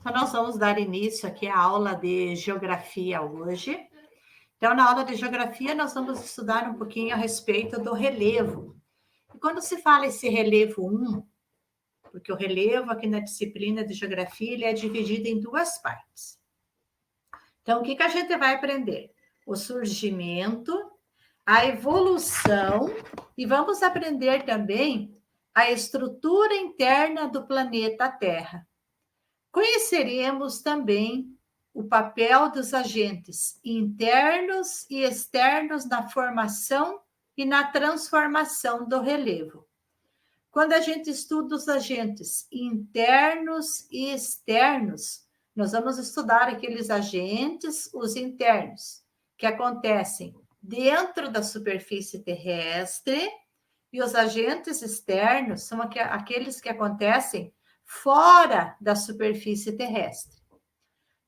Então, nós vamos dar início aqui à aula de geografia hoje. Então, na aula de geografia, nós vamos estudar um pouquinho a respeito do relevo. E quando se fala esse relevo 1, porque o relevo aqui na disciplina de geografia, ele é dividido em duas partes. Então, o que a gente vai aprender? O surgimento, a evolução, e vamos aprender também a estrutura interna do planeta Terra. Conheceremos também o papel dos agentes internos e externos na formação e na transformação do relevo. Quando a gente estuda os agentes internos e externos, nós vamos estudar aqueles agentes, os internos, que acontecem dentro da superfície terrestre, e os agentes externos são aqueles que acontecem fora da superfície terrestre.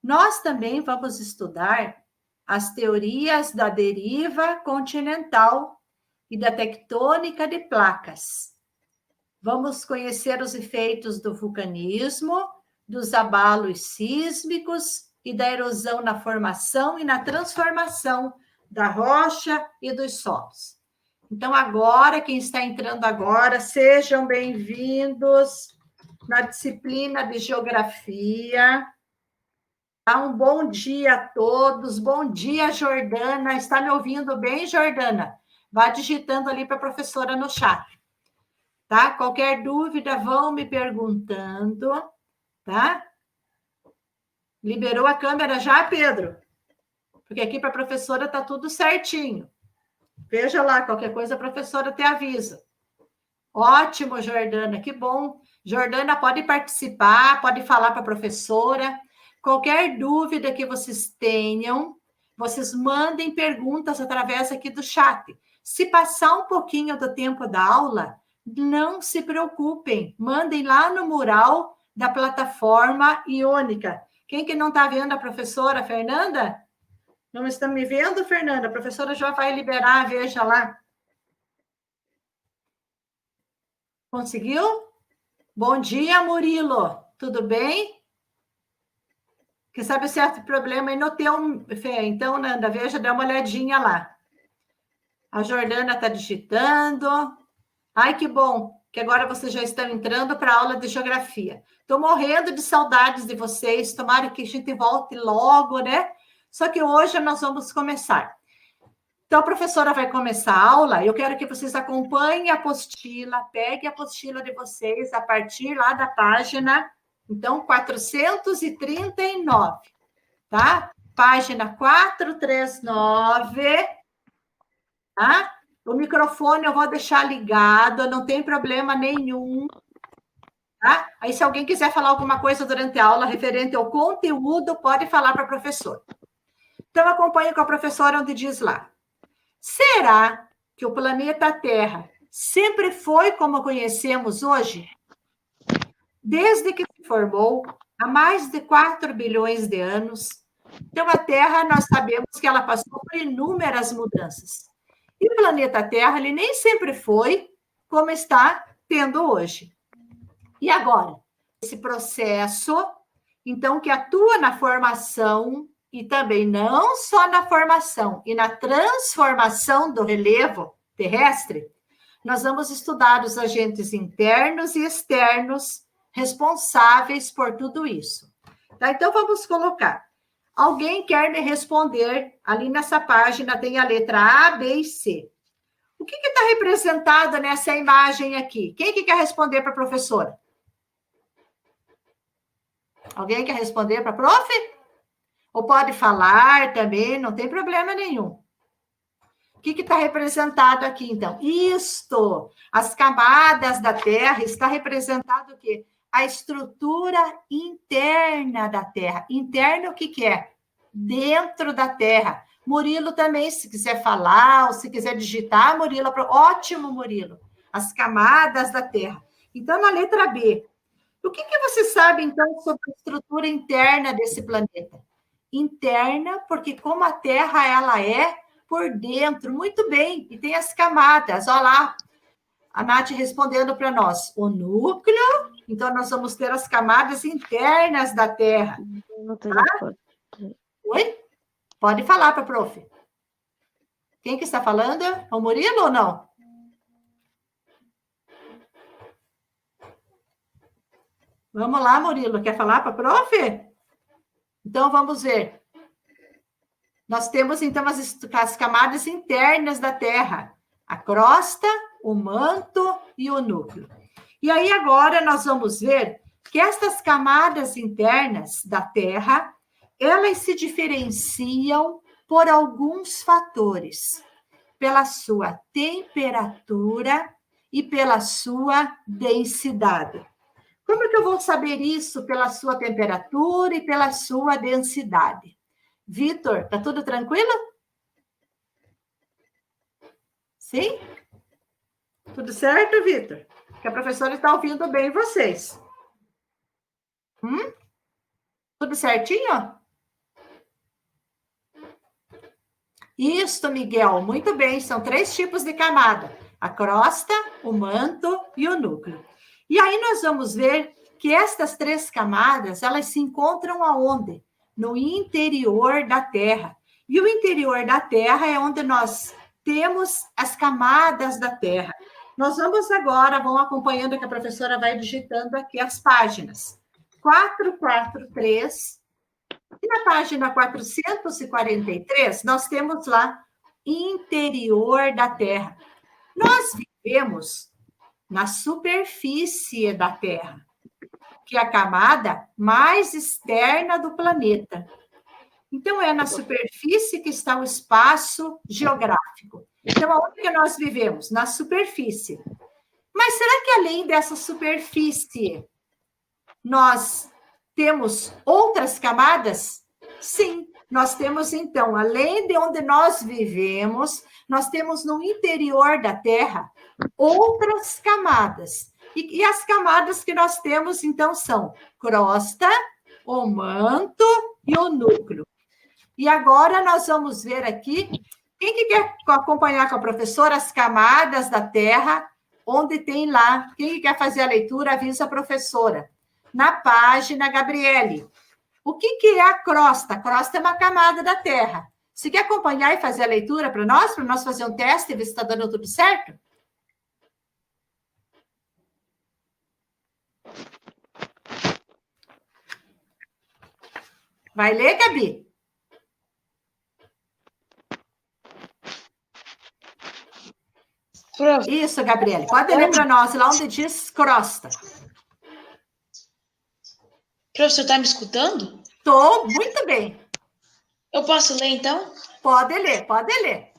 Nós também vamos estudar as teorias da deriva continental e da tectônica de placas. Vamos conhecer os efeitos do vulcanismo, dos abalos sísmicos e da erosão na formação e na transformação da rocha e dos solos. Então, agora, quem está entrando agora, sejam bem-vindos na disciplina de geografia. Um bom dia a todos. Bom dia, Jordana. Está me ouvindo bem, Jordana? Vá digitando ali para a professora no chat. Tá? Qualquer dúvida, vão me perguntando, tá? Liberou a câmera já, Pedro? Porque aqui para a professora está tudo certinho. Veja lá, qualquer coisa a professora te avisa. Ótimo, Jordana, que bom. Jordana, pode participar, pode falar para a professora. Qualquer dúvida que vocês tenham, vocês mandem perguntas através aqui do chat. Se passar um pouquinho do tempo da aula, não se preocupem. Mandem lá no mural da plataforma Iônica. Quem que não está vendo a professora, Fernanda? Não está me vendo, Fernanda? A professora já vai liberar, veja lá. Conseguiu? Bom dia, Murilo. Tudo bem? Que sabe o certo problema aí no teu... Então, Nanda, veja, dá uma olhadinha lá. A Jordana está digitando. Ai, que bom que agora vocês já estão entrando para a aula de geografia. Estou morrendo de saudades de vocês. Tomara que a gente volte logo, né? Só que hoje nós vamos começar. Então, a professora vai começar a aula. Eu quero que vocês acompanhem a apostila, peguem a apostila de vocês a partir lá da página, então, 439, tá? Página 439, tá? O microfone eu vou deixar ligado, não tem problema nenhum, tá? Aí, se alguém quiser falar alguma coisa durante a aula referente ao conteúdo, pode falar para a professora. Então, acompanhe com a professora onde diz lá. Será que o planeta Terra sempre foi como conhecemos hoje? Desde que se formou, há mais de 4 bilhões de anos, então a Terra, nós sabemos que ela passou por inúmeras mudanças. E o planeta Terra, ele nem sempre foi como está tendo hoje. E agora? Esse processo, então, que atua na formação e também não só na formação e na transformação do relevo terrestre, nós vamos estudar os agentes internos e externos responsáveis por tudo isso. Tá? Então, vamos colocar. Alguém quer me responder? Ali nessa página tem a letra A, B e C. O que está representado nessa imagem aqui? Quem que quer responder para a professora? Alguém quer responder para a prof? Ou pode falar também, não tem problema nenhum. O que está representado aqui, então? Isto, as camadas da Terra, está representado o quê? A estrutura interna da Terra. Interna, o que é? Dentro da Terra. Murilo também, se quiser falar, ou se quiser digitar, Murilo, ótimo, Murilo. As camadas da Terra. Então, na letra B, o que você sabe, então, sobre a estrutura interna desse planeta? Interna, porque como a Terra, ela é por dentro, muito bem, e tem as camadas, olha lá, a Nath respondendo para nós, o núcleo, Então, nós vamos ter as camadas internas da Terra. Tá? Oi? Pode falar para a prof. Quem que está falando? O Murilo ou não? Vamos lá, Murilo. Quer falar para a prof? Então, vamos ver. Nós temos, então, as camadas internas da Terra. A crosta, o manto e o núcleo. E aí, agora, nós vamos ver que estas camadas internas da Terra, elas se diferenciam por alguns fatores. Pela sua temperatura e pela sua densidade. Como é que eu vou saber isso pela sua temperatura e pela sua densidade? Vitor, tá tudo tranquilo? Sim? Tudo certo, Vitor? Que a professora está ouvindo bem vocês. Tudo certinho? Isso, Miguel, muito bem. São 3 tipos de camada: a crosta, o manto e o núcleo. E aí nós vamos ver que estas 3 camadas, elas se encontram aonde? No interior da Terra. E o interior da Terra é onde nós temos as camadas da Terra. Nós vamos agora, vão acompanhando que a professora vai digitando aqui as páginas. 443. E na página 443, nós temos lá interior da Terra. Nós vivemos na superfície da Terra, que é a camada mais externa do planeta. Então, é na superfície que está o espaço geográfico. Então, aonde que nós vivemos? Na superfície. Mas será que além dessa superfície, nós temos outras camadas? Sim, nós temos, então, além de onde nós vivemos, nós temos no interior da Terra outras camadas. E as camadas que nós temos, então, são crosta, o manto e o núcleo. E agora nós vamos ver aqui, quem que quer acompanhar com a professora as camadas da Terra, onde tem lá, quem que quer fazer a leitura, avisa a professora. Na página, Gabriele. O que é a crosta? A crosta é uma camada da Terra. Você quer acompanhar e fazer a leitura para nós fazer um teste e ver se está dando tudo certo? Vai ler, Gabi? Isso, Gabriele. Pode ler para nós, lá onde diz crosta. Professor, está me escutando? Estou muito bem. Eu posso ler, então? Pode ler, pode ler.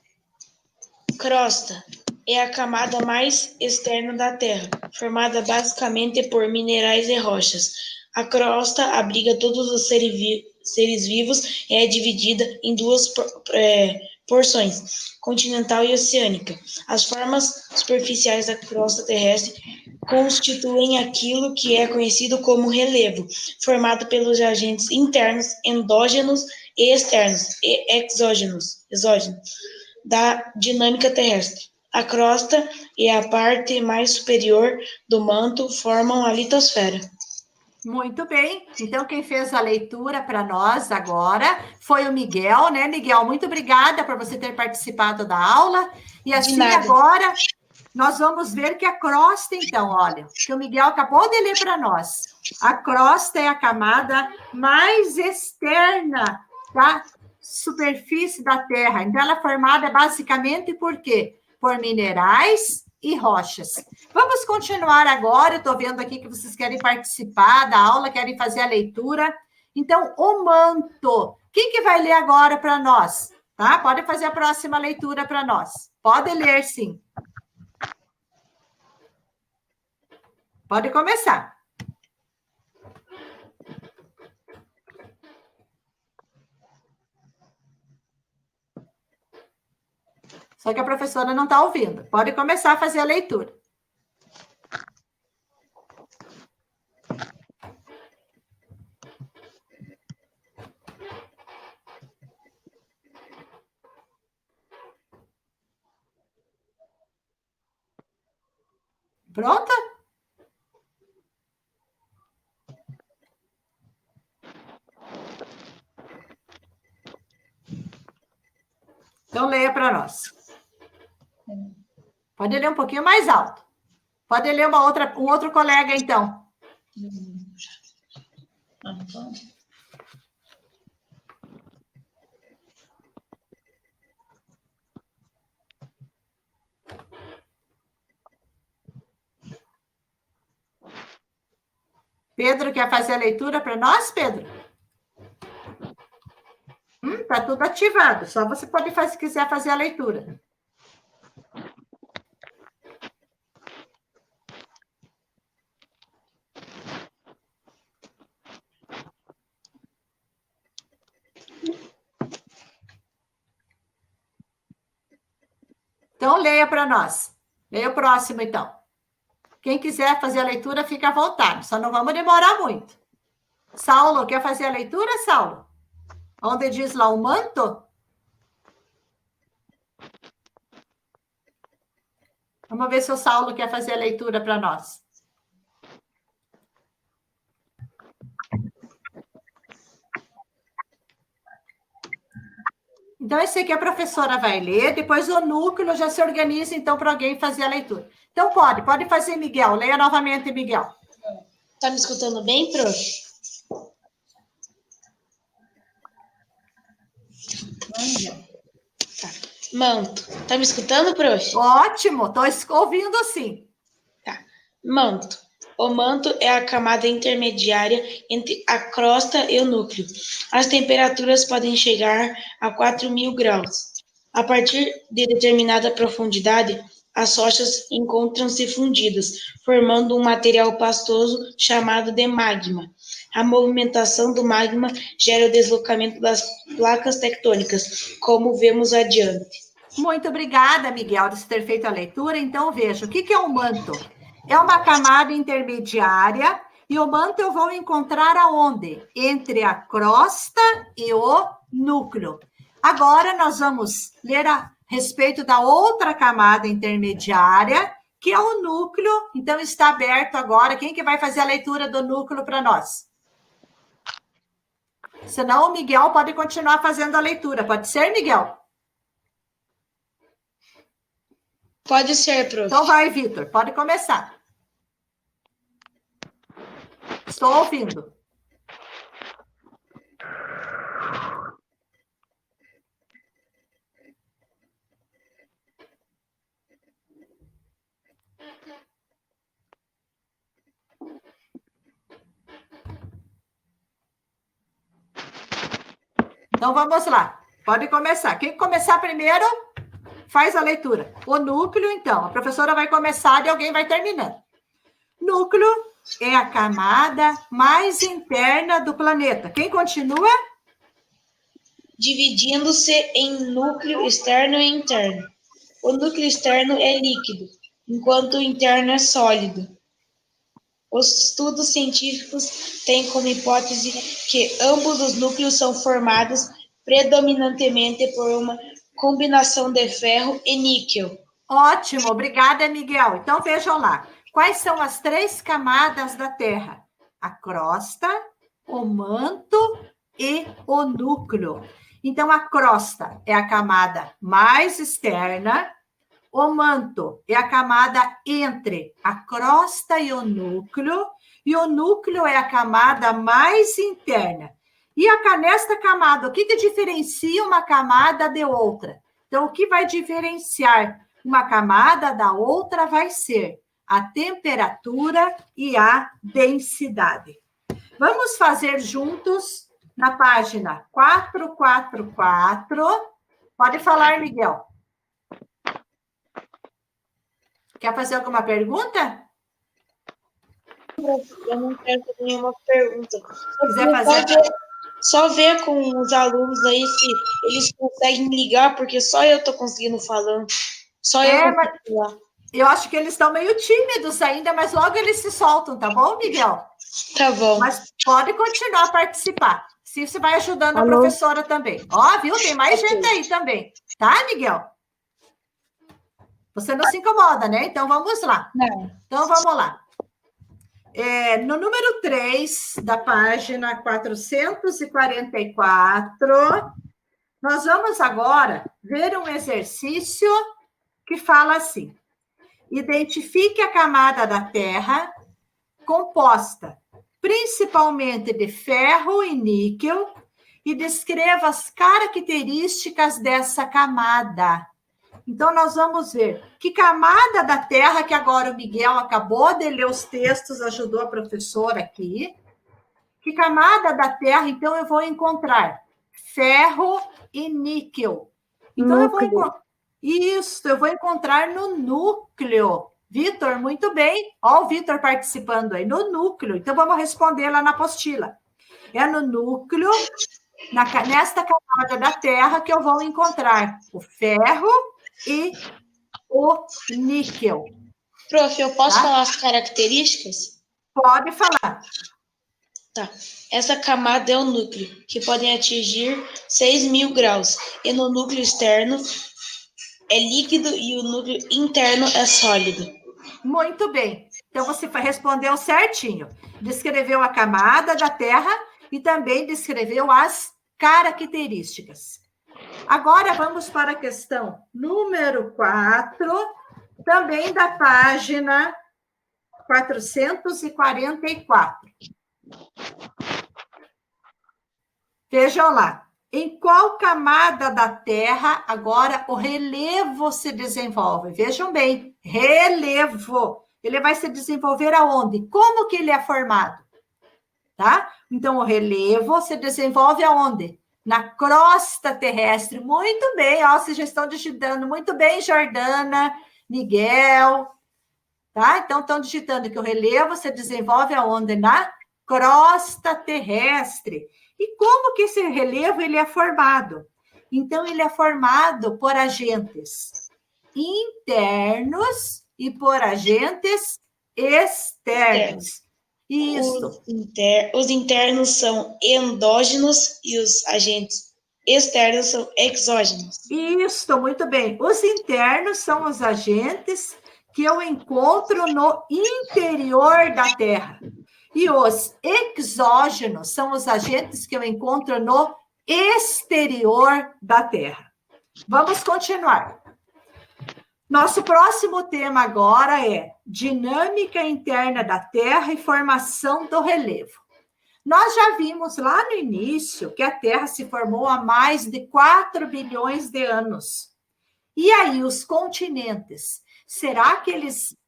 Crosta é a camada mais externa da Terra, formada basicamente por minerais e rochas. A crosta abriga todos os seres vivos e é dividida em 2 porções, continental e oceânica. As formas superficiais da crosta terrestre constituem aquilo que é conhecido como relevo, formado pelos agentes internos, endógenos e externos, e exógenos, da dinâmica terrestre. A crosta e a parte mais superior do manto formam a litosfera. Muito bem. Então, quem fez a leitura para nós agora foi o Miguel, né, Miguel? Muito obrigada por você ter participado da aula. E assim, agora, nós vamos ver que a crosta, então, olha, que o Miguel acabou de ler para nós. A crosta é a camada mais externa da superfície da Terra. Então, ela é formada basicamente por quê? Por minerais e rochas. Vamos continuar agora. Eu estou vendo aqui que vocês querem participar da aula, querem fazer a leitura. Então, o manto. Quem que vai ler agora para nós? Tá? Pode fazer a próxima leitura para nós. Pode ler, sim. Pode começar. Só que a professora não está ouvindo. Pode começar a fazer a leitura. Pronta? Então, leia para nós. Pode ler um pouquinho mais alto. Pode ler um outro colega, então. Pedro quer fazer a leitura para nós, Pedro? Tá tudo ativado. Só você pode fazer, se quiser fazer a leitura. Então, leia para nós. Leia o próximo, então. Quem quiser fazer a leitura, fica à vontade. Só não vamos demorar muito. Saulo, quer fazer a leitura, Saulo? Onde diz lá o manto? Vamos ver se o Saulo quer fazer a leitura para nós. Então, esse aqui a professora vai ler, depois o núcleo já se organiza, então, para alguém fazer a leitura. Então, pode fazer, Miguel. Leia novamente, Miguel. Tá me escutando bem, prof? Tá. Manto. Tá me escutando, prof? Ótimo, estou ouvindo sim. Tá. Manto. O manto é a camada intermediária entre a crosta e o núcleo. As temperaturas podem chegar a 4.000 graus. A partir de determinada profundidade, as rochas encontram-se fundidas, formando um material pastoso chamado de magma. A movimentação do magma gera o deslocamento das placas tectônicas, como vemos adiante. Muito obrigada, Miguel, por ter feito a leitura. Então, veja, o que é um manto? É uma camada intermediária, e o manto eu vou encontrar aonde? Entre a crosta e o núcleo. Agora, nós vamos ler a respeito da outra camada intermediária, que é o núcleo. Então, está aberto agora. Quem que vai fazer a leitura do núcleo para nós? Senão, o Miguel pode continuar fazendo a leitura. Pode ser, Miguel? Pode ser, prof. Então vai, Vitor, pode começar. Estou ouvindo. Então vamos lá. Pode começar. Quem começar primeiro, faz a leitura. O núcleo, então. A professora vai começar e alguém vai terminando. Núcleo é a camada mais interna do planeta. Quem continua? Dividindo-se em núcleo externo e interno. O núcleo externo é líquido, enquanto o interno é sólido. Os estudos científicos têm como hipótese que ambos os núcleos são formados predominantemente por uma combinação de ferro e níquel. Ótimo, obrigada, Miguel. Então vejam lá. Quais são as 3 camadas da Terra? A crosta, o manto e o núcleo. Então, a crosta é a camada mais externa, o manto é a camada entre a crosta e o núcleo é a camada mais interna. E nesta camada, o que diferencia uma camada de outra? Então, o que vai diferenciar uma camada da outra vai ser a temperatura e a densidade. Vamos fazer juntos na página 444. Pode falar, Miguel. Quer fazer alguma pergunta? Eu não quero fazer nenhuma pergunta. Se quiser fazer... Só ver com os alunos aí se eles conseguem ligar, porque só eu estou conseguindo falando. Só eu consigo falar. Eu acho que eles estão meio tímidos ainda, mas logo eles se soltam, tá bom, Miguel? Tá bom. Mas pode continuar a participar. Se você vai ajudando a professora também. Ó, viu? Tem mais gente aí também. Tá, Miguel? Você não se incomoda, né? Então, vamos lá. Não. Então, vamos lá. No número 3 da página 444, Nós vamos agora ver um exercício que fala assim: identifique a camada da Terra composta principalmente de ferro e níquel e descreva as características dessa camada. Então, nós vamos ver que camada da Terra, que agora o Miguel acabou de ler os textos, ajudou a professora aqui. Que camada da Terra, então, eu vou encontrar? Ferro e níquel. Então, eu vou encontrar no núcleo. Vitor, muito bem. Ó, o Vitor participando aí, no núcleo. Então, vamos responder lá na apostila. É no núcleo, nesta camada da Terra, que eu vou encontrar o ferro e o níquel. Prof, eu posso falar as características? Pode falar. Tá. Essa camada é o núcleo, que podem atingir 6.000 graus. E no núcleo externo é líquido e o núcleo interno é sólido. Muito bem. Então, você respondeu certinho. Descreveu a camada da Terra e também descreveu as características. Agora, vamos para a questão número 4, também da página 444. Vejam lá. Em qual camada da Terra agora o relevo se desenvolve? Vejam bem, relevo. Ele vai se desenvolver aonde? Como que ele é formado? Tá? Então, o relevo se desenvolve aonde? Na crosta terrestre. Muito bem, ó, vocês já estão digitando. Muito bem, Jordana, Miguel. Tá? Então, estão digitando que o relevo se desenvolve aonde? Na crosta terrestre. E como que esse relevo ele é formado? Então, ele é formado por agentes internos e por agentes externos. Isso. Os internos são endógenos e os agentes externos são exógenos. Isso, muito bem. Os internos são os agentes que eu encontro no interior da Terra. E os exógenos são os agentes que eu encontro no exterior da Terra. Vamos continuar. Nosso próximo tema agora é dinâmica interna da Terra e formação do relevo. Nós já vimos lá no início que a Terra se formou há mais de 4 bilhões de anos. E aí, os continentes, será que eles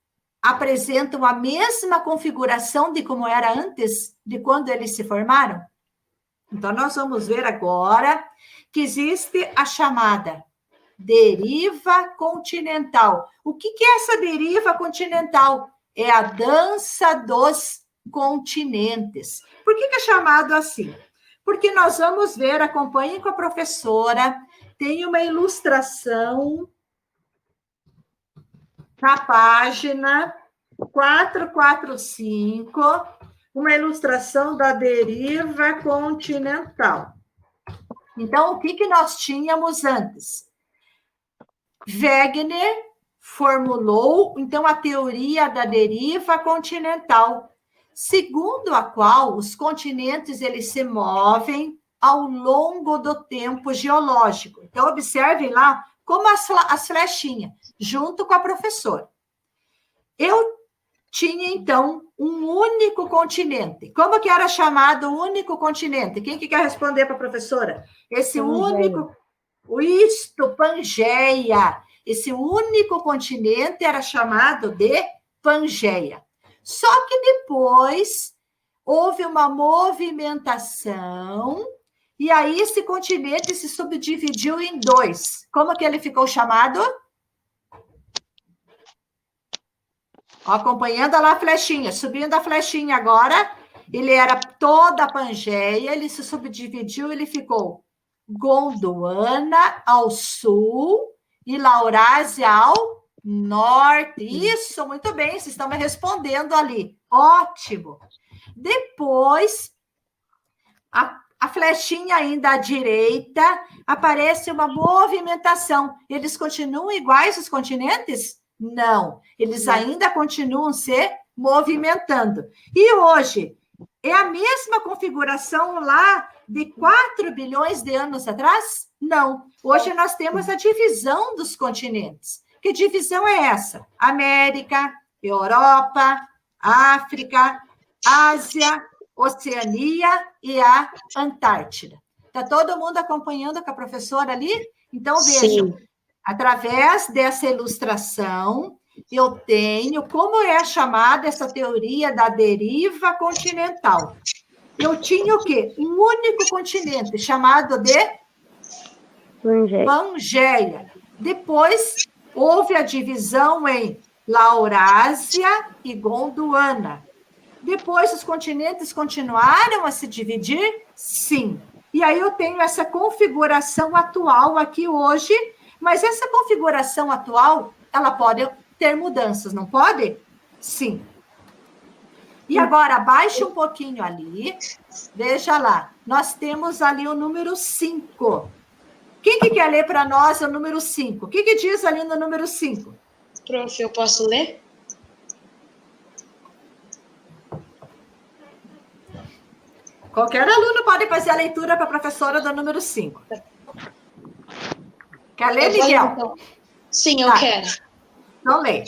apresentam a mesma configuração de como era antes, de quando eles se formaram? Então, nós vamos ver agora que existe a chamada deriva continental. O que é essa deriva continental? É a dança dos continentes. Por que é chamado assim? Porque nós vamos ver, acompanhem com a professora, tem uma ilustração na página 445, uma ilustração da deriva continental. Então, o que nós tínhamos antes? Wegener formulou, então, a teoria da deriva continental, segundo a qual os continentes eles se movem ao longo do tempo geológico. Então, observem lá como as flechinhas, junto com a professora. Eu tinha, então, um único continente. Como que era chamado o único continente? Quem que quer responder para a professora? Esse único... Isto, Pangeia. Esse único continente era chamado de Pangeia. Só que depois houve uma movimentação e aí esse continente se subdividiu em 2. Como que ele ficou chamado? Acompanhando lá a flechinha, subindo a flechinha agora, ele era toda a Pangeia, ele se subdividiu, ele ficou Gondwana ao sul e Laurásia ao norte. Isso, muito bem, vocês estão me respondendo ali. Ótimo. Depois, a flechinha ainda à direita, aparece uma movimentação. Eles continuam iguais os continentes? Não, eles ainda continuam se movimentando. E hoje, É a mesma configuração lá de 4 bilhões de anos atrás? Não. Hoje nós temos a divisão dos continentes. Que divisão é essa? América, Europa, África, Ásia, Oceania e a Antártida. Está todo mundo acompanhando com a professora ali? Então, vejam, através dessa ilustração, eu tenho como é chamada essa teoria da deriva continental. Eu tinha o quê? Um único continente, chamado de Pangeia. Depois, houve a divisão em Laurásia e Gondwana. Depois, os continentes continuaram a se dividir? Sim. E aí eu tenho essa configuração atual aqui hoje, mas essa configuração atual, ela pode ter mudanças, não pode? Sim. E agora, abaixe um pouquinho ali, veja lá, nós temos ali o número 5. Quem que quer ler para nós o número 5? O que diz ali no número 5? Prof, eu posso ler? Qualquer aluno pode fazer a leitura para a professora do número 5. Quer ler, Miguel? Então. Sim, eu quero. Então, lê.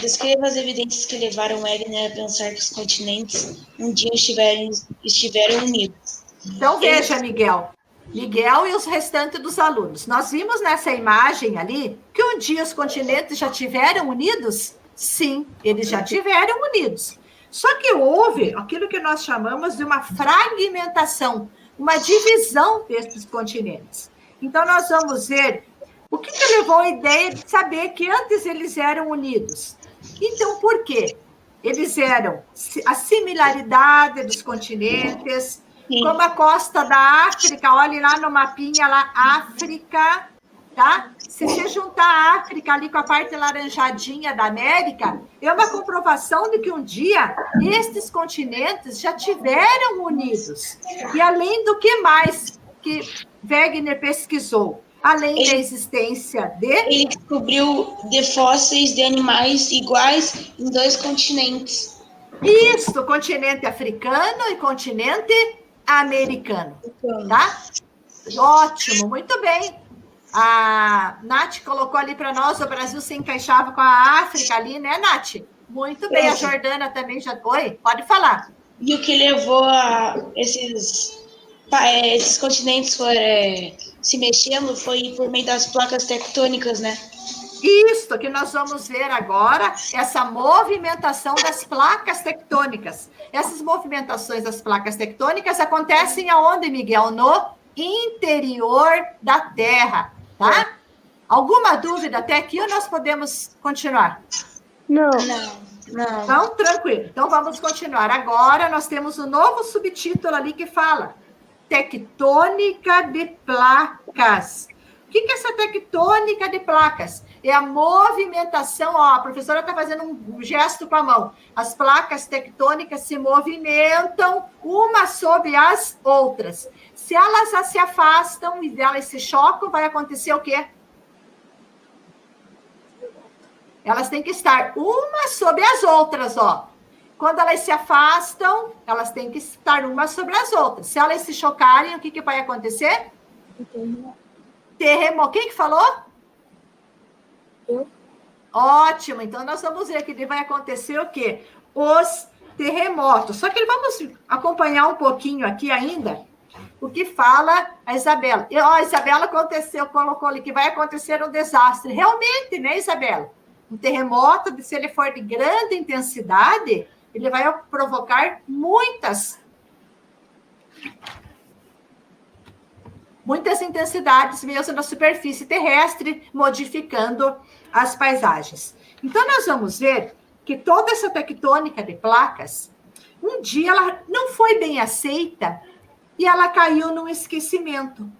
Descreva as evidências que levaram Wegener a pensar que os continentes um dia estiveram unidos. Então, veja, Miguel e os restantes dos alunos. Nós vimos nessa imagem ali que um dia os continentes já tiveram unidos? Sim, eles já tiveram unidos. Só que houve aquilo que nós chamamos de uma fragmentação, uma divisão desses continentes. Então, nós vamos ver o que levou a ideia de saber que antes eles eram unidos. Então, por quê? Eles eram a similaridade dos continentes, como a costa da África, olhe lá no mapinha, lá, África, tá? Se você juntar a África ali com a parte laranjadinha da América, é uma comprovação de que um dia estes continentes já tiveram unidos. E além do que mais que Wegener pesquisou? Além da existência de... Ele descobriu de fósseis de animais iguais em 2 continentes. Isso, continente africano e continente americano, tá? Ótimo, muito bem. A Nath colocou ali para nós, o Brasil se encaixava com a África ali, né, Nath? Muito bem, a Jordânia também já... Oi, pode falar. E o que levou a esses continentes se mexendo foi por meio das placas tectônicas, né? Isso que nós vamos ver agora, essa movimentação das placas tectônicas. Essas movimentações das placas tectônicas acontecem aonde, Miguel? No interior da Terra, tá? Alguma dúvida até aqui ou nós podemos continuar? Não. Então, tranquilo. Então, vamos continuar. Agora, nós temos um novo subtítulo ali que fala tectônica de placas. O que é essa tectônica de placas? É a movimentação, ó, a professora está fazendo um gesto com a mão. As placas tectônicas se movimentam umas sobre as outras. Se elas se afastam e elas se chocam, vai acontecer o quê? Elas têm que estar umas sobre as outras, ó. Quando elas se afastam, elas têm que estar umas sobre as outras. Se elas se chocarem, o que vai acontecer? Terremoto. Quem que falou? Eu. Ótimo. Então, nós vamos ver que vai acontecer o quê? Os terremotos. Só que vamos acompanhar um pouquinho aqui ainda o que fala a Isabela. A Isabela colocou ali que vai acontecer um desastre. Realmente, né, Isabela? Um terremoto, se ele for de grande intensidade, ele vai provocar muitas intensidades mesmo na superfície terrestre, modificando as paisagens. Então, nós vamos ver que toda essa tectônica de placas, um dia ela não foi bem aceita e ela caiu num esquecimento.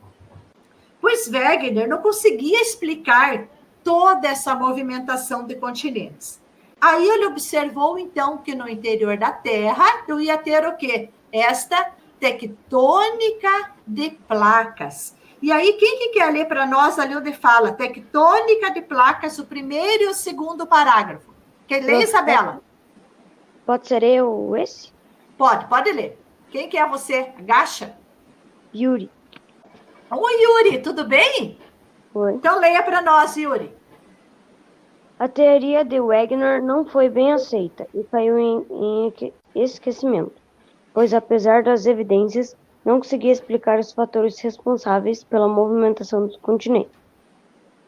Pois Wegener não conseguia explicar toda essa movimentação de continentes. Aí ele observou, então, que no interior da Terra eu ia ter o quê? Esta tectônica de placas. E aí, quem que quer ler para nós ali onde fala tectônica de placas, o primeiro e o segundo parágrafo? Quer ler, Isabela? Pode ser eu esse? Pode ler. Quem que é você? Agacha? Yuri. Oi, Yuri, tudo bem? Oi. Então leia para nós, Yuri. A teoria de Wegener não foi bem aceita e caiu em esquecimento, pois apesar das evidências, não conseguia explicar os fatores responsáveis pela movimentação dos continentes.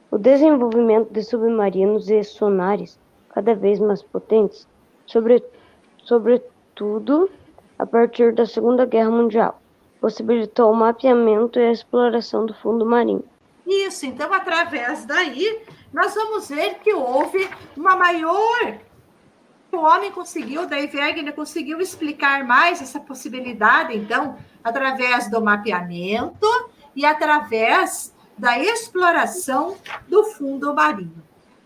O desenvolvimento de submarinos e sonares cada vez mais potentes, sobretudo a partir da Segunda Guerra Mundial, possibilitou o mapeamento e a exploração do fundo marinho. Isso, então, através daí, nós vamos ver que houve uma maior... O homem conseguiu, daí Wegener conseguiu explicar mais essa possibilidade, então, através do mapeamento e através da exploração do fundo marinho.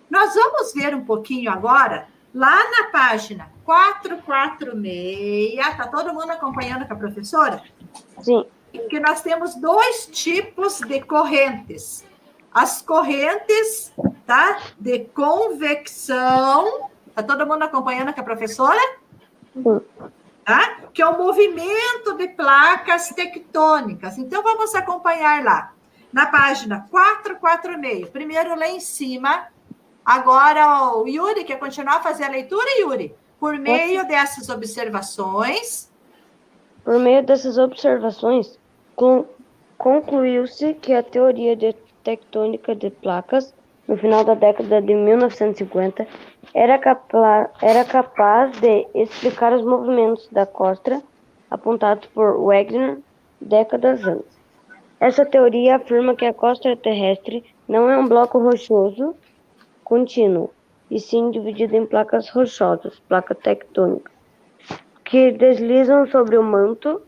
Nós vamos ver um pouquinho agora, lá na página 446, está todo mundo acompanhando com a professora? Sim. Que nós temos 2 tipos de correntes. As correntes, tá? De convecção. Está todo mundo acompanhando com a professora? Sim. Tá? Que é o movimento de placas tectônicas. Então, vamos acompanhar lá. Na página 446. Primeiro, lá em cima. Agora, o Yuri, quer continuar a fazer a leitura, Yuri? Por meio dessas observações... Por meio dessas observações, concluiu-se que a teoria de tectônica de placas, no final da década de 1950, era capaz de explicar os movimentos da crosta apontados por Wegener décadas antes. Essa teoria afirma que a crosta terrestre não é um bloco rochoso contínuo, e sim dividido em placas rochosas, placas tectônicas, que deslizam sobre o manto.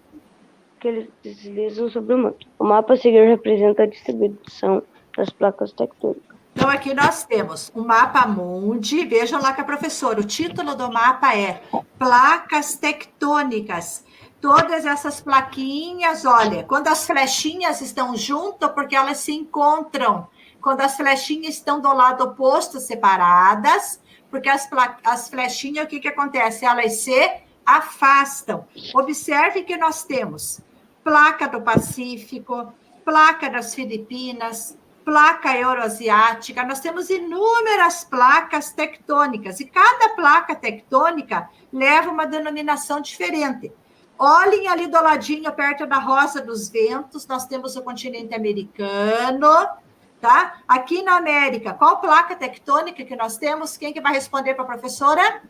O mapa a seguir representa a distribuição das placas tectônicas. Então, aqui nós temos um mapa mundi. Vejam lá com a professora. O título do mapa é Placas Tectônicas. Todas essas plaquinhas, olha, quando as flechinhas estão juntas, porque elas se encontram. Quando as flechinhas estão do lado oposto, separadas, porque as flechinhas, o que acontece? Elas se afastam. Observe que nós temos placa do Pacífico, placa das Filipinas, placa euroasiática, nós temos inúmeras placas tectônicas, e cada placa tectônica leva uma denominação diferente. Olhem ali do ladinho, perto da Rosa dos Ventos, nós temos o continente americano, tá? Aqui na América, qual placa tectônica que nós temos? Quem que vai responder para a professora?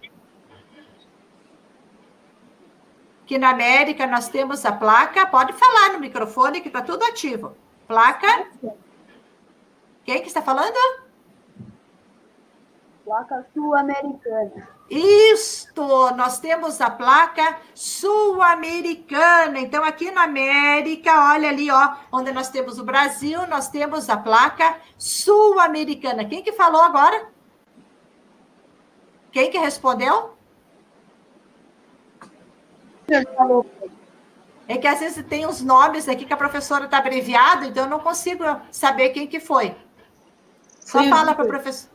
Aqui na América nós temos a placa, pode falar no microfone que está tudo ativo. Placa... Quem que está falando? Placa sul-americana. Isto, nós temos a placa sul-americana. Então, aqui na América, olha ali, ó, onde nós temos o Brasil, nós temos a placa sul-americana. Quem que falou agora? Quem que respondeu? É que às vezes tem uns nomes aqui que a professora está abreviado, então eu não consigo saber quem que foi. Só fala para o professor.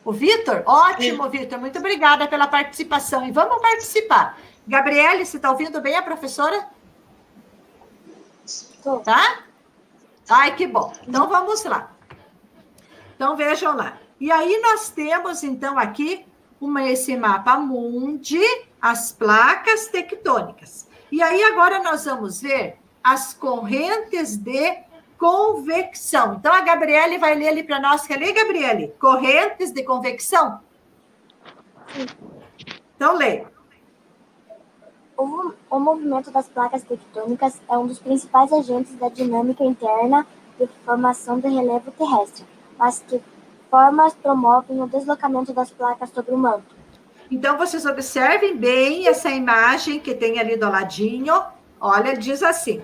O Vitor? Ótimo, Vitor. Muito obrigada pela participação. E vamos participar. Gabriele, você está ouvindo bem a professora? Estou. Tá? Ai, que bom. Então, vamos lá. Então, vejam lá. E aí, nós temos, então, aqui esse mapa mundi, as placas tectônicas. E aí, agora, nós vamos ver as correntes de convecção. Então, a Gabriele vai ler ali para nós. Quer ler, Gabriele? Correntes de convecção? Então, leia. O movimento das placas tectônicas é um dos principais agentes da dinâmica interna de formação de relevo terrestre, mas que formas promovem o deslocamento das placas sobre o manto. Então, vocês observem bem essa imagem que tem ali do ladinho. Olha, diz assim,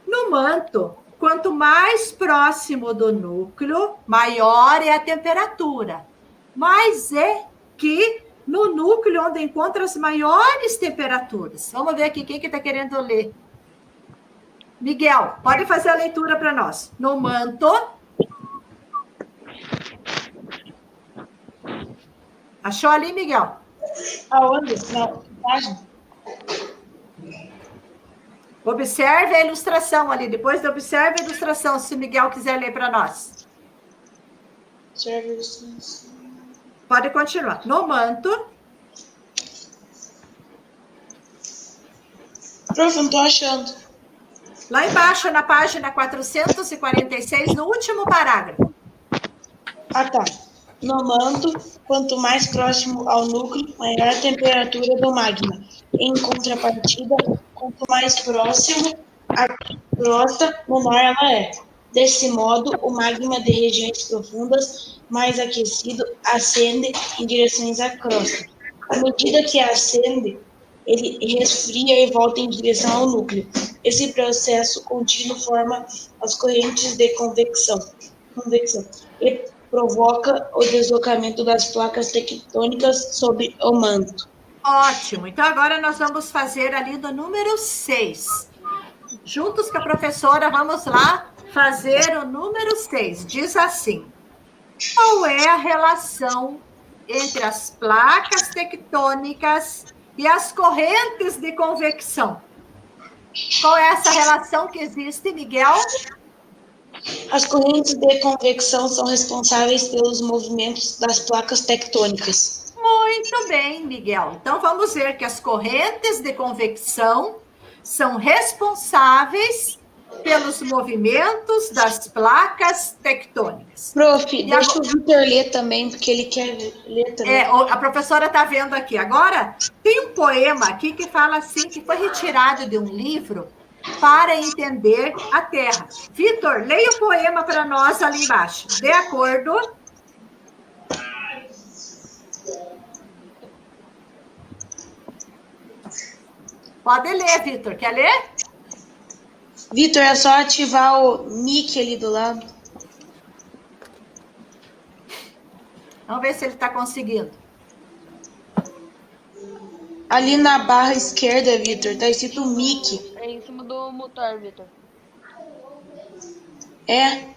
no manto, quanto mais próximo do núcleo, maior é a temperatura. Mas é que no núcleo onde encontra as maiores temperaturas. Vamos ver aqui quem que está querendo ler. Miguel, pode fazer a leitura para nós. No manto. Achou ali, Miguel? Aonde? Na página? Observe a ilustração ali. Depois observe a ilustração, se o Miguel quiser ler para nós. Observe a ilustração. Pode continuar. No manto. Prof, não tô achando. Lá embaixo, na página 446, no último parágrafo. Ah, tá. No manto, quanto mais próximo ao núcleo, maior a temperatura do magma. Em contrapartida, quanto mais próximo à crosta, menor ela é. Desse modo, o magma de regiões profundas, mais aquecido, ascende em direção à crosta. À medida que ascende, ele resfria e volta em direção ao núcleo. Esse processo contínuo forma as correntes de convecção e provoca o deslocamento das placas tectônicas sobre o manto. Ótimo. Então, agora nós vamos fazer ali do número 6. Juntos com a professora, vamos lá fazer o número 6. Diz assim: qual é a relação entre as placas tectônicas e as correntes de convecção? Qual é essa relação que existe, Miguel? As correntes de convecção são responsáveis pelos movimentos das placas tectônicas. Muito bem, Miguel. Então, vamos ver que as correntes de convecção são responsáveis pelos movimentos das placas tectônicas. Prof, deixa o Vitor ler também, porque ele quer ler também. A professora está vendo aqui. Agora, tem um poema aqui que fala assim, que foi retirado de um livro para entender a Terra. Vitor, leia o poema para nós ali embaixo. De acordo? Pode ler, Vitor. Quer ler? Vitor, é só ativar o mic ali do lado. Vamos ver se ele está conseguindo. Ali na barra esquerda, Vitor, tá escrito mic. É em cima do motor, Vitor. Em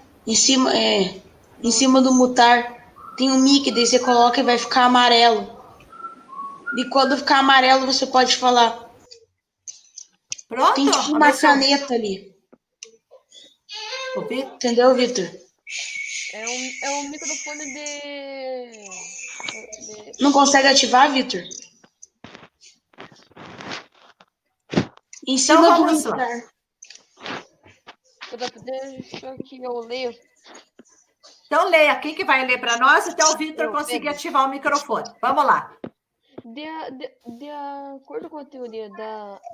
cima do mutar. Tem um mic, daí você coloca e vai ficar amarelo. E quando ficar amarelo, você pode falar. Pronto? Tem tipo uma caneta ali. Entendeu, Vitor? É um microfone de... Não consegue ativar, Vitor? Em cima Então, do vamos lá. mutar. Deixa que eu leio. Então, leia. Quem que vai ler para nós até o Vitor conseguir ativar o microfone? Vamos lá. De acordo com a teoria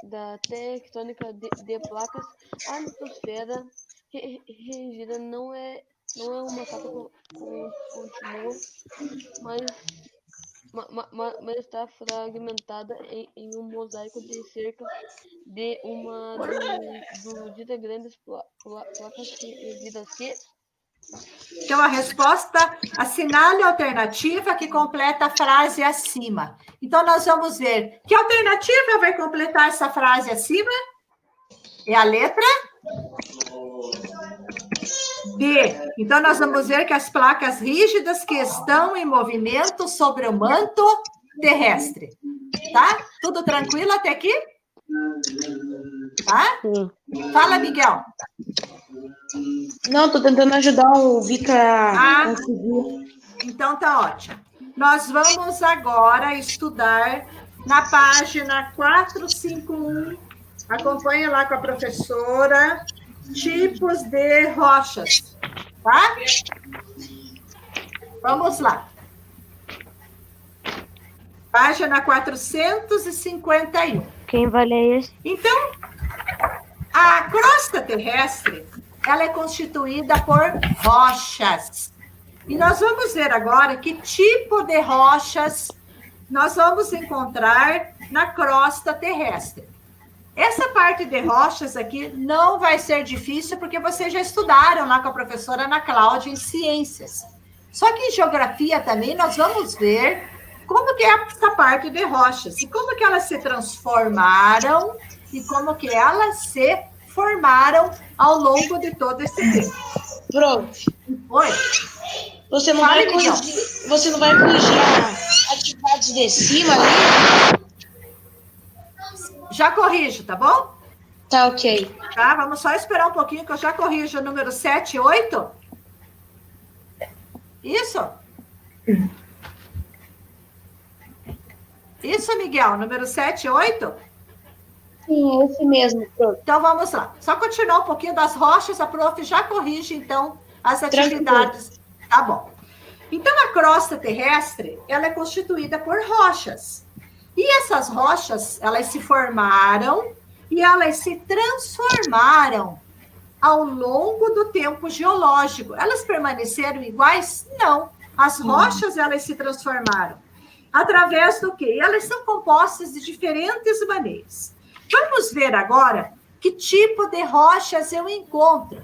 da tectônica de placas, a atmosfera regida não é uma capa contínua, mas está fragmentada em um mosaico de cerca de uma dúzia grandes placas regidas que... Então, a resposta, assinale a alternativa que completa a frase acima. Então, nós vamos ver. Que alternativa vai completar essa frase acima? É a letra B. Então, nós vamos ver que as placas rígidas que estão em movimento sobre o manto terrestre. Tá? Tudo tranquilo até aqui? Tá? Sim. Fala, Miguel. Não, tô tentando ajudar o Vitor a conseguir. Então tá ótimo. Nós vamos agora estudar na página 451. Acompanha lá com a professora. Tipos de rochas. Tá? Vamos lá. Página 451. Quem vai ler esse? Então, a crosta terrestre, ela é constituída por rochas. E nós vamos ver agora que tipo de rochas nós vamos encontrar na crosta terrestre. Essa parte de rochas aqui não vai ser difícil, porque vocês já estudaram lá com a professora Ana Cláudia em ciências. Só que em geografia também nós vamos ver como que é essa parte de rochas, e como que elas se transformaram, e como que elas se formaram ao longo de todo esse tempo. Prof. Oi? Você não vai corrigir a atividade de cima ali? Já corrijo, tá bom? Tá ok. Tá? Vamos só esperar um pouquinho que eu já corrijo o número 7 e 8. Isso? Isso, Miguel, número 7 e 8? Sim, é esse mesmo, prof. Então, vamos lá. Só continuar um pouquinho das rochas, a prof já corrige, então, as atividades. Tá bom. Então, a crosta terrestre, ela é constituída por rochas. E essas rochas, elas se formaram e elas se transformaram ao longo do tempo geológico. Elas permaneceram iguais? Não. As rochas, elas se transformaram. Através do quê? Elas são compostas de diferentes maneiras. Vamos ver agora que tipo de rochas eu encontro.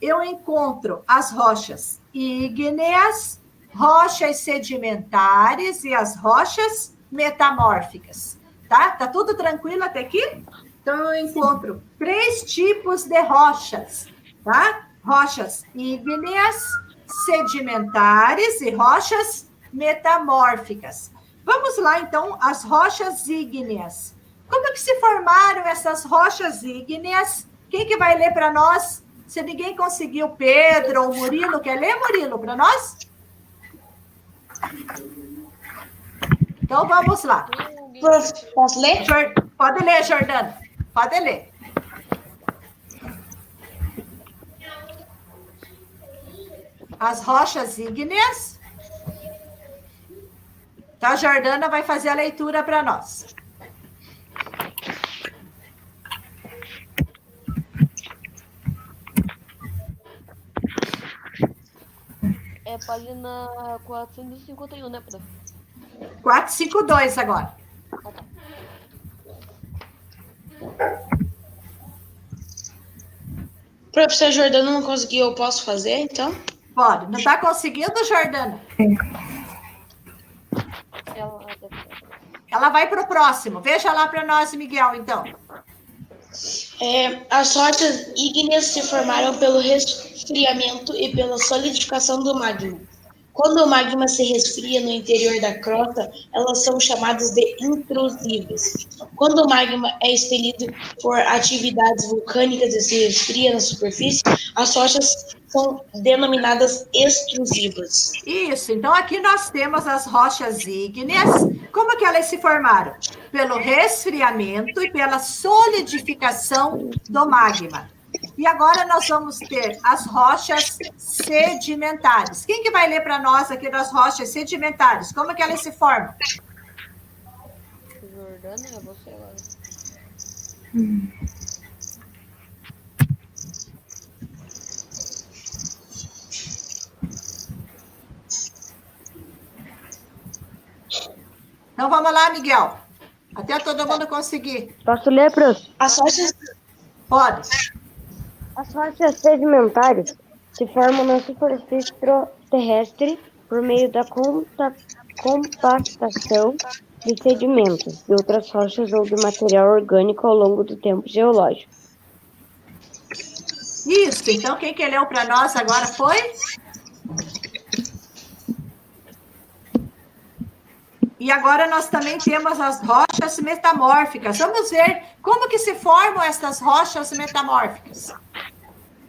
Eu encontro as rochas ígneas, rochas sedimentares e as rochas metamórficas. Tá? Tá tudo tranquilo até aqui? Então, eu encontro 3 tipos de rochas, tá? Rochas ígneas, sedimentares e rochas metamórficas. Vamos lá, então, as rochas ígneas. Como que se formaram essas rochas ígneas? Quem que vai ler para nós? Se ninguém conseguiu, Pedro ou Murilo, quer ler, Murilo, para nós? Então, vamos lá. Prof, posso ler? Pode ler, Jordana. Pode ler. As rochas ígneas. Então, a Jordana vai fazer a leitura para nós. É página 451, né, prof? 452 agora. Professor Jordano não conseguiu, eu posso fazer, então? Pode. Não está conseguindo, Jordana? Ela vai para o próximo. Veja lá para nós, Miguel, então. As rochas ígneas se formaram pelo resfriamento e pela solidificação do magma. Quando o magma se resfria no interior da crosta, elas são chamadas de intrusivas. Quando o magma é expelido por atividades vulcânicas e se resfria na superfície, as rochas são denominadas extrusivas. Isso. Então, aqui nós temos as rochas ígneas. Como que elas se formaram? Pelo resfriamento e pela solidificação do magma. E agora nós vamos ter as rochas sedimentares. Quem que vai ler para nós aqui das rochas sedimentares? Como que elas se formam? Jordana, é você agora. Então vamos lá, Miguel. Até todo mundo conseguir. Posso ler, prof? As rochas... Pode. As rochas sedimentares se formam na superfície terrestre por meio da compactação de sedimentos de outras rochas ou de material orgânico ao longo do tempo geológico. Isso. Então, quem que leu para nós agora foi? E agora nós também temos as rochas metamórficas. Vamos ver como que se formam essas rochas metamórficas.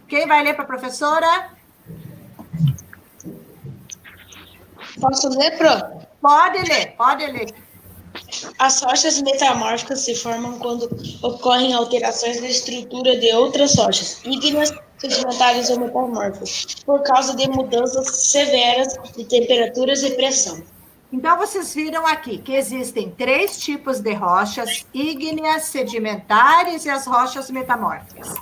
Quem vai ler para a professora? Posso ler, Pro? Pode ler, pode ler. As rochas metamórficas se formam quando ocorrem alterações na estrutura de outras rochas, ígneas, sedimentares ou metamórficas, por causa de mudanças severas de temperaturas e pressão. Então, vocês viram aqui que existem 3 tipos de rochas, ígneas, sedimentares e as rochas metamórficas.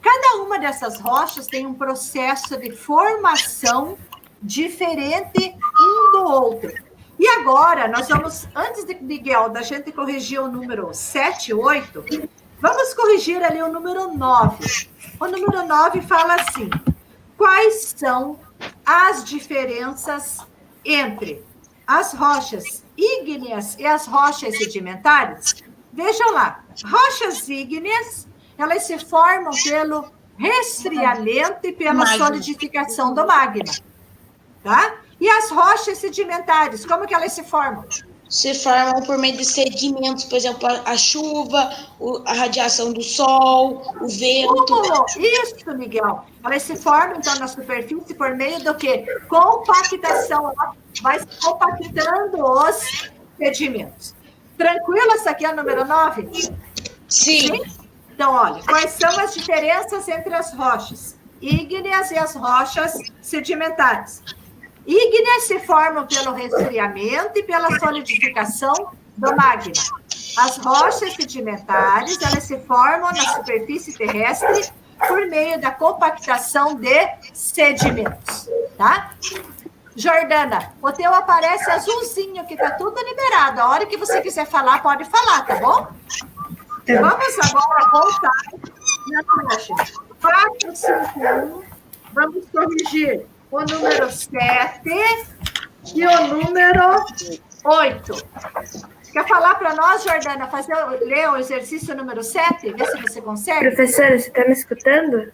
Cada uma dessas rochas tem um processo de formação diferente um do outro. E agora, nós vamos, antes de Miguel, da gente corrigir o número 7 e 8, vamos corrigir ali o número 9. O número 9 fala assim: quais são as diferenças entre as rochas ígneas e as rochas sedimentares? Vejam lá, rochas ígneas, elas se formam pelo resfriamento e pela solidificação do magma, tá? E as rochas sedimentares, como que elas se formam? se formam por meio de sedimentos, por exemplo, a chuva, a radiação do sol, o vento. Isso, Miguel. Elas se formam, então, na superfície por meio do quê? Compactação. Ela vai se compactando os sedimentos. Tranquilo? Essa aqui é a número 9? Sim. Então, olha, quais são as diferenças entre as rochas ígneas e as rochas sedimentares? Ígneas se formam pelo resfriamento e pela solidificação do magma. As rochas sedimentares, elas se formam na superfície terrestre por meio da compactação de sedimentos, tá? Jordana, o teu aparece azulzinho, que tá tudo liberado. A hora que você quiser falar, pode falar, tá bom? Vamos agora voltar na página 451. Vamos corrigir o número 7 e o número 8. Quer falar para nós, Jordana, ler o exercício número 7? Ver se você consegue. Professora, você está me escutando?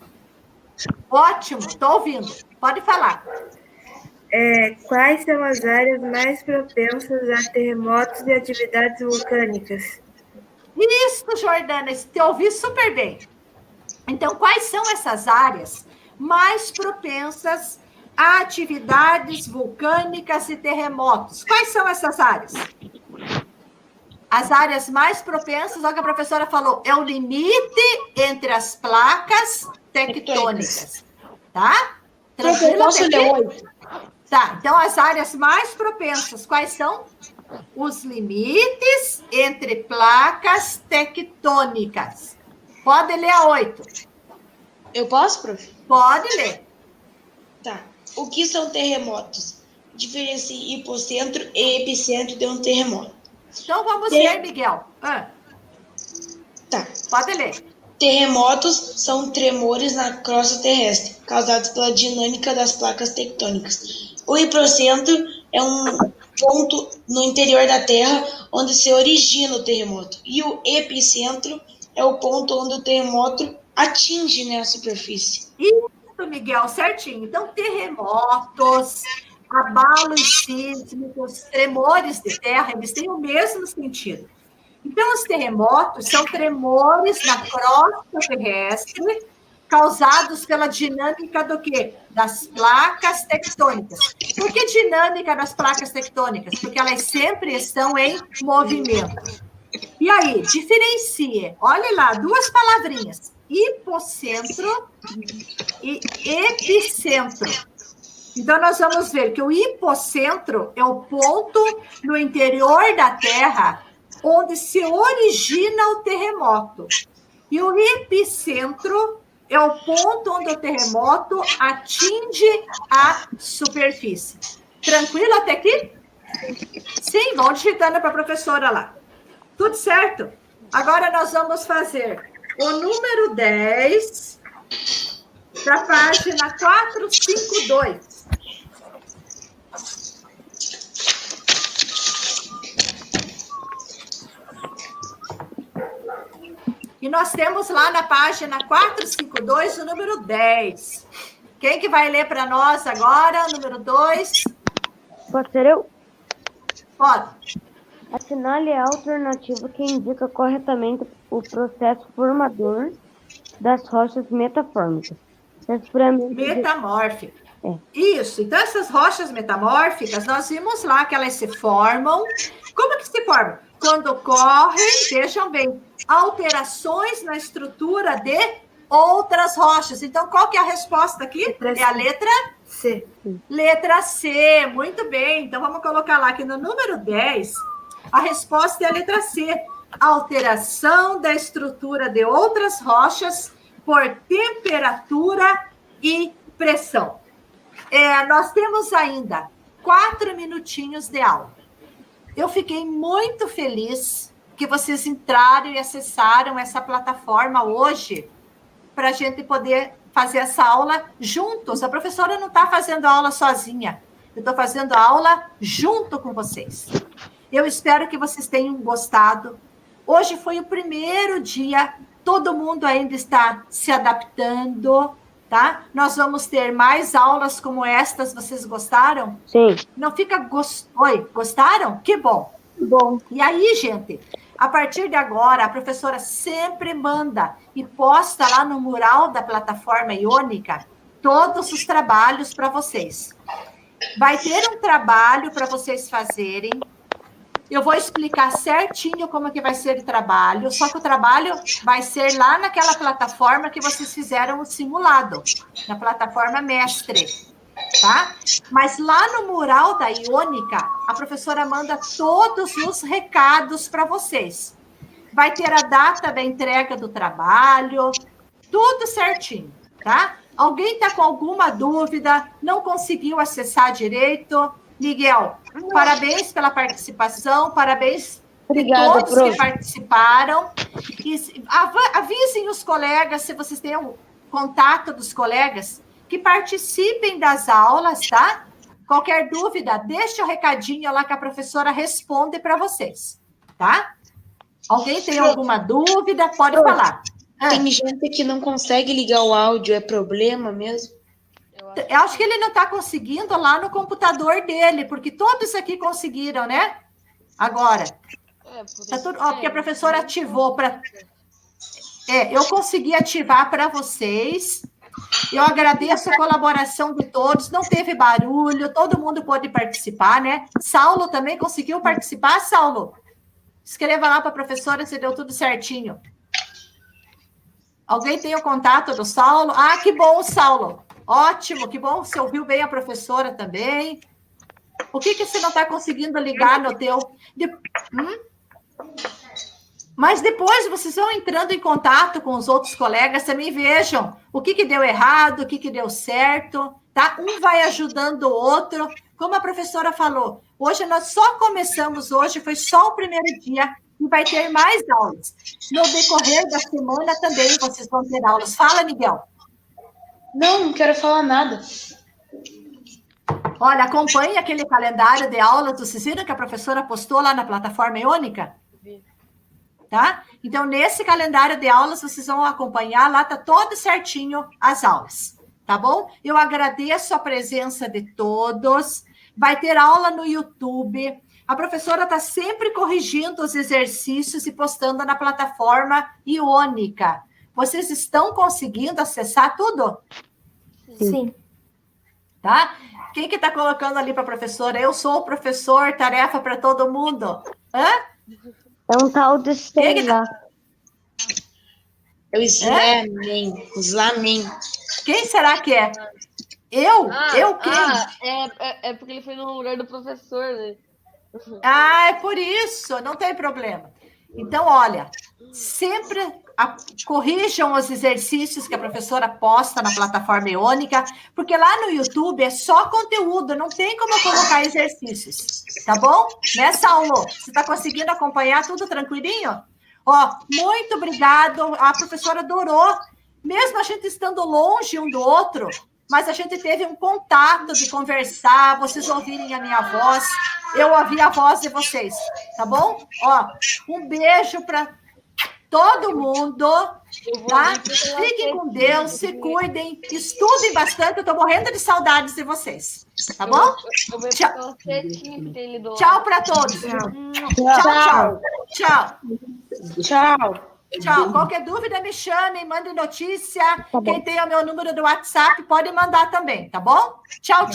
Ótimo, estou ouvindo. Pode falar. Quais são as áreas mais propensas a terremotos e atividades vulcânicas? Isso, Jordana, te ouvi super bem. Então, quais são essas áreas mais propensas a atividades vulcânicas e terremotos? Quais são essas áreas? As áreas mais propensas, olha o que a professora falou, é o limite entre as placas tectônicas. Tá? Tranquilo? Posso ler 8? Tá, então as áreas mais propensas, quais são? Os limites entre placas tectônicas. Pode ler a 8. Eu posso, prof? Pode ler. Tá. O que são terremotos? Diferencie hipocentro e epicentro de um terremoto. Então vamos ler, Miguel. Tá. Pode ler. Terremotos são tremores na crosta terrestre, causados pela dinâmica das placas tectônicas. O hipocentro é um ponto no interior da Terra onde se origina o terremoto. E o epicentro é o ponto onde o terremoto atinge, né, a superfície. Isso, Miguel, certinho. Então, terremotos, abalos sísmicos, tremores de terra, eles têm o mesmo sentido. Então, os terremotos são tremores na crosta terrestre causados pela dinâmica do quê? Das placas tectônicas. Por que dinâmica das placas tectônicas? Porque elas sempre estão em movimento. E aí, diferencie. Olha lá, duas palavrinhas. Hipocentro e epicentro. Então, nós vamos ver que o hipocentro é o ponto no interior da Terra onde se origina o terremoto. E o epicentro é o ponto onde o terremoto atinge a superfície. Tranquilo até aqui? Sim, vão digitando para a professora lá. Tudo certo? Agora nós vamos fazer o número 10 da página 452. E nós temos lá na página 452 o número 10. Quem que vai ler para nós agora? O número 2. Pode ser eu? Pode. Assinale a alternativa que indica corretamente o processo formador das rochas metafórmicas. Metamórfica. Isso. Então, essas rochas metamórficas, nós vimos lá que elas se formam. Como que se formam? Quando ocorrem, vejam bem, alterações na estrutura de outras rochas. Então, qual que é a resposta aqui? É a letra C. Letra C, muito bem. Então, vamos colocar lá que no número 10, a resposta é a letra C. Alteração da estrutura de outras rochas por temperatura e pressão. Nós temos ainda 4 minutinhos de aula. Eu fiquei muito feliz que vocês entraram e acessaram essa plataforma hoje para a gente poder fazer essa aula juntos. A professora não está fazendo a aula sozinha. Eu estou fazendo a aula junto com vocês. Eu espero que vocês tenham gostado. Hoje foi o primeiro dia, todo mundo ainda está se adaptando, tá? Nós vamos ter mais aulas como estas. Vocês gostaram? Sim. Não fica... Oi, gostaram? Que bom. Bom. E aí, gente, a partir de agora, a professora sempre manda e posta lá no mural da plataforma Iônica todos os trabalhos para vocês. Vai ter um trabalho para vocês fazerem. Eu vou explicar certinho como é que vai ser o trabalho, só que o trabalho vai ser lá naquela plataforma que vocês fizeram o simulado, na plataforma Mestre, tá? Mas lá no mural da Iônica, a professora manda todos os recados para vocês. Vai ter a data da entrega do trabalho, tudo certinho, tá? Alguém está com alguma dúvida, não conseguiu acessar direito? Miguel, parabéns pela participação, parabéns Obrigada, a todos prof. que participaram. E avisem os colegas, se vocês têm o contato dos colegas, que participem das aulas, tá? Qualquer dúvida, deixa o recadinho lá que a professora responde para vocês, tá? Alguém tem alguma dúvida? Pode falar. Tem gente que não consegue ligar o áudio, é problema mesmo? Eu acho que ele não está conseguindo lá no computador dele, porque todos aqui conseguiram, né? Agora. Tá tudo, porque a professora ativou para. Eu consegui ativar para vocês. Eu agradeço a colaboração de todos. Não teve barulho, todo mundo pôde participar, né? Saulo também conseguiu participar, Saulo? Escreva lá para a professora se deu tudo certinho. Alguém tem o contato do Saulo? Ah, que bom, Saulo. Ótimo, que bom, você ouviu bem a professora também. O que você não está conseguindo ligar no teu... Mas depois vocês vão entrando em contato com os outros colegas, também vejam o que deu errado, o que deu certo, tá? Um vai ajudando o outro. Como a professora falou, hoje nós só começamos hoje, foi só o primeiro dia, e vai ter mais aulas. No decorrer da semana também vocês vão ter aulas. Fala, Miguel. Não quero falar nada. Olha, acompanhe aquele calendário de aulas, vocês viram que a professora postou lá na plataforma Iônica? Tá? Então, nesse calendário de aulas, vocês vão acompanhar, lá tá todo certinho as aulas, tá bom? Eu agradeço a presença de todos, vai ter aula no YouTube, a professora está sempre corrigindo os exercícios e postando na plataforma Iônica. Vocês estão conseguindo acessar tudo? Sim. Tá? Quem que está colocando ali para a professora? Eu sou o professor, tarefa para todo mundo. Hã? É um tal de Stella. É o Slamen. Quem será que é? Eu? Eu quem? É porque ele foi no lugar do professor, né? Ah, é por isso, não tem problema. Então, olha, sempre corrijam os exercícios que a professora posta na plataforma Iônica, porque lá no YouTube é só conteúdo, não tem como colocar exercícios, tá bom? Né, Saulo? Você está conseguindo acompanhar tudo tranquilinho? Ó, muito obrigado, a professora adorou, mesmo a gente estando longe um do outro, mas a gente teve um contato de conversar, vocês ouvirem a minha voz, eu ouvi a voz de vocês, tá bom? Ó, um beijo para todo mundo, tá? Fiquem com Deus, se cuidem, estudem bastante, eu tô morrendo de saudades de vocês, tá bom? Tchau. Tchau para todos. Tchau. Tchau. Qualquer dúvida, me chame, mande notícia. Quem tem o meu número do WhatsApp, pode mandar também, tá bom? Tchau.